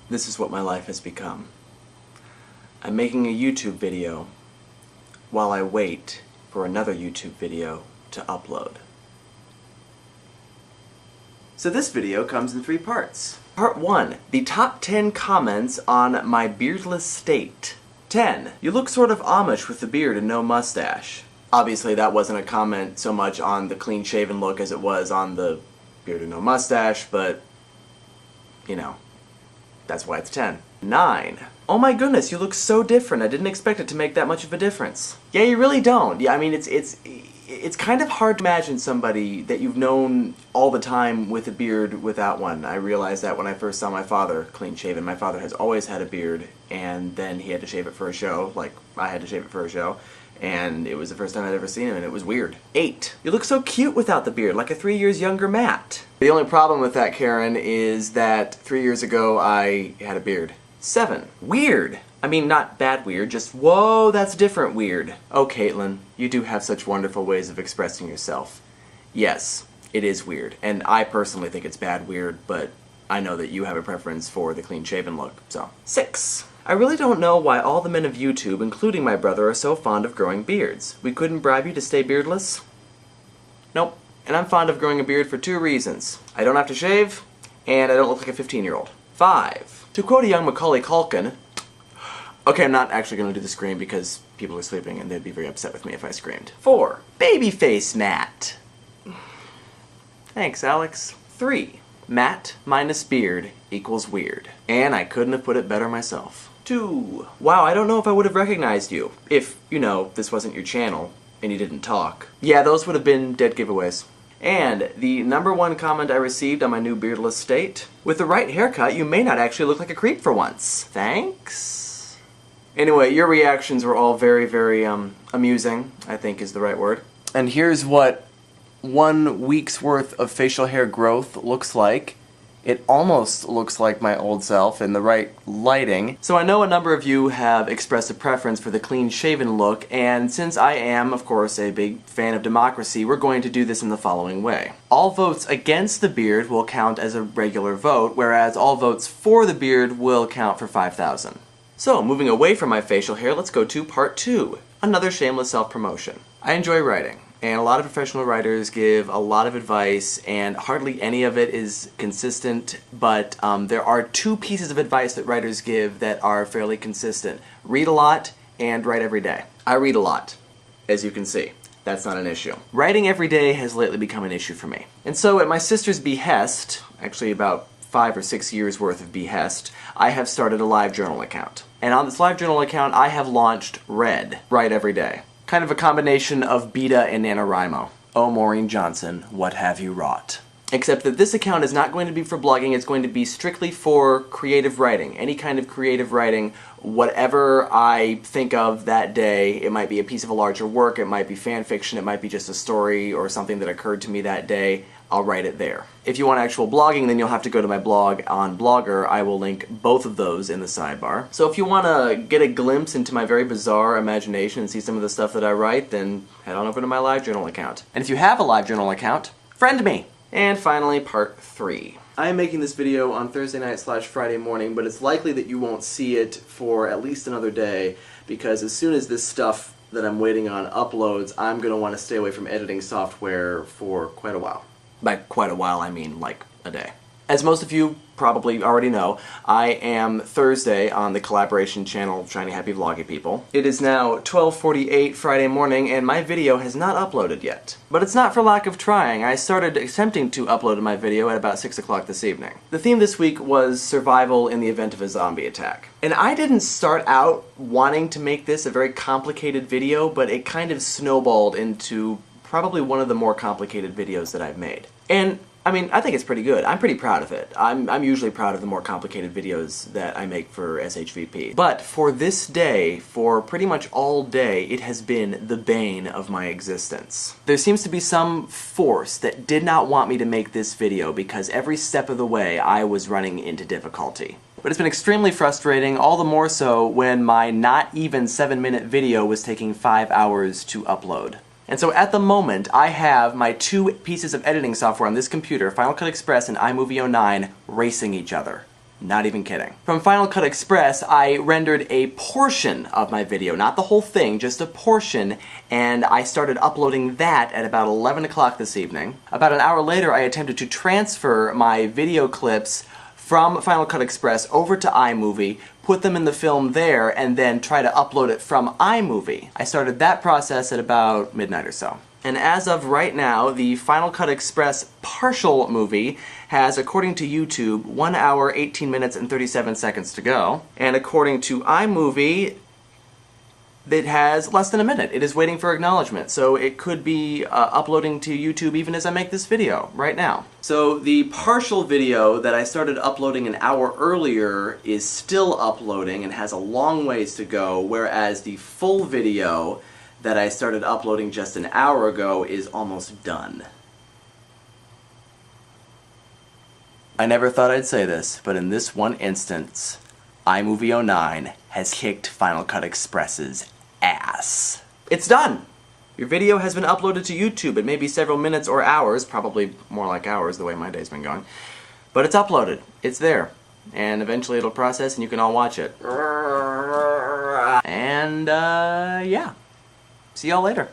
This is what my life has become. I'm making a YouTube video while I wait for another YouTube video to upload. So this video comes in 3 parts. Part 1, the top 10 comments on my beardless state. 10, you look sort of Amish with the beard and no mustache. Obviously that wasn't a comment so much on the clean-shaven look as it was on the beard and no mustache, but, you know, that's why it's 10. 9, oh my goodness, you look so different. I didn't expect it to make that much of a difference. Yeah, you really don't. Yeah, I mean, it's kind of hard to imagine somebody that you've known all the time with a beard without one. I realized that when I first saw my father clean-shaven. My father has always had a beard, and then he had to shave it for a show, like I had to shave it for a show, and it was the first time I'd ever seen him, and it was weird. 8, you look so cute without the beard, like a 3 years younger Matt. The only problem with that, Karen, is that 3 years ago I had a beard. 7, weird. I mean, not bad weird, just whoa, that's different weird. Oh, Caitlin, you do have such wonderful ways of expressing yourself. Yes, it is weird, and I personally think it's bad weird, but I know that you have a preference for the clean-shaven look, so. 6, I really don't know why all the men of YouTube, including my brother, are so fond of growing beards. We couldn't bribe you to stay beardless? Nope. And I'm fond of growing a beard for 2 reasons. I don't have to shave, and I don't look like a 15-year-old. 5, to quote a young Macaulay Culkin, okay, I'm not actually going to do the scream because people are sleeping and they'd be very upset with me if I screamed. 4, babyface Matt. Thanks, Alex. 3, Matt minus beard equals weird. And I couldn't have put it better myself. 2, wow, I don't know if I would have recognized you if, you know, this wasn't your channel and you didn't talk. Yeah, those would have been dead giveaways. And the #1 comment I received on my new beardless state, with the right haircut, you may not actually look like a creep for once. Thanks. Anyway, your reactions were all very, very amusing, I think is the right word. And here's what 1 week's worth of facial hair growth looks like. It almost looks like my old self in the right lighting. So I know a number of you have expressed a preference for the clean-shaven look, and since I am, of course, a big fan of democracy, we're going to do this in the following way. All votes against the beard will count as a regular vote, whereas all votes for the beard will count for 5,000. So, moving away from my facial hair, let's go to part 2, another shameless self-promotion. I enjoy writing. And a lot of professional writers give a lot of advice, and hardly any of it is consistent, but there are 2 pieces of advice that writers give that are fairly consistent. Read a lot, and write every day. I read a lot, as you can see. That's not an issue. Writing every day has lately become an issue for me. And so at my sister's behest, actually about 5 or 6 years worth of behest, I have started a live journal account. And on this live journal account, I have launched Red, Write Every Day. Kind of a combination of Beta and NaNoWriMo. Oh, Maureen Johnson, what have you wrought? Except that this account is not going to be for blogging, it's going to be strictly for creative writing. Any kind of creative writing, whatever I think of that day. It might be a piece of a larger work, it might be fan fiction, it might be just a story or something that occurred to me that day. I'll write it there. If you want actual blogging, then you'll have to go to my blog on Blogger. I will link both of those in the sidebar. So if you want to get a glimpse into my very bizarre imagination and see some of the stuff that I write, then head on over to my LiveJournal account. And if you have a LiveJournal account, friend me! And finally, part 3. I am making this video on Thursday night / Friday morning, but it's likely that you won't see it for at least another day, because as soon as this stuff that I'm waiting on uploads, I'm going to want to stay away from editing software for quite a while. By quite a while, I mean like a day. As most of you probably already know, I am Thursday on the collaboration channel Shiny Happy Vloggy People. It is now 12:48 Friday morning and my video has not uploaded yet. But it's not for lack of trying. I started attempting to upload my video at about 6 o'clock this evening. The theme this week was survival in the event of a zombie attack. And I didn't start out wanting to make this a very complicated video, but it kind of snowballed into probably one of the more complicated videos that I've made. And I mean, I think it's pretty good. I'm pretty proud of it. I'm usually proud of the more complicated videos that I make for SHVP. But for this day, for pretty much all day, it has been the bane of my existence. There seems to be some force that did not want me to make this video because every step of the way I was running into difficulty. But it's been extremely frustrating, all the more so when my not even 7-minute video was taking 5 hours to upload. And so at the moment, I have my 2 pieces of editing software on this computer, Final Cut Express and iMovie 09, racing each other. Not even kidding. From Final Cut Express, I rendered a portion of my video, not the whole thing, just a portion, and I started uploading that at about 11 o'clock this evening. About an hour later, I attempted to transfer my video clips from Final Cut Express over to iMovie, put them in the film there, and then try to upload it from iMovie. I started that process at about midnight or so. And as of right now, the Final Cut Express partial movie has, according to YouTube, 1 hour, 18 minutes, and 37 seconds to go. And according to iMovie, it has less than a minute. It is waiting for acknowledgement, so it could be uploading to YouTube even as I make this video right now. So the partial video that I started uploading an hour earlier is still uploading and has a long ways to go, whereas the full video that I started uploading just an hour ago is almost done. I never thought I'd say this, but in this one instance, iMovie 09 has kicked Final Cut Express's ass. It's done! Your video has been uploaded to YouTube. It may be several minutes or hours, probably more like hours the way my day's been going. But it's uploaded. It's there. And eventually it'll process and you can all watch it. And, yeah. See y'all later.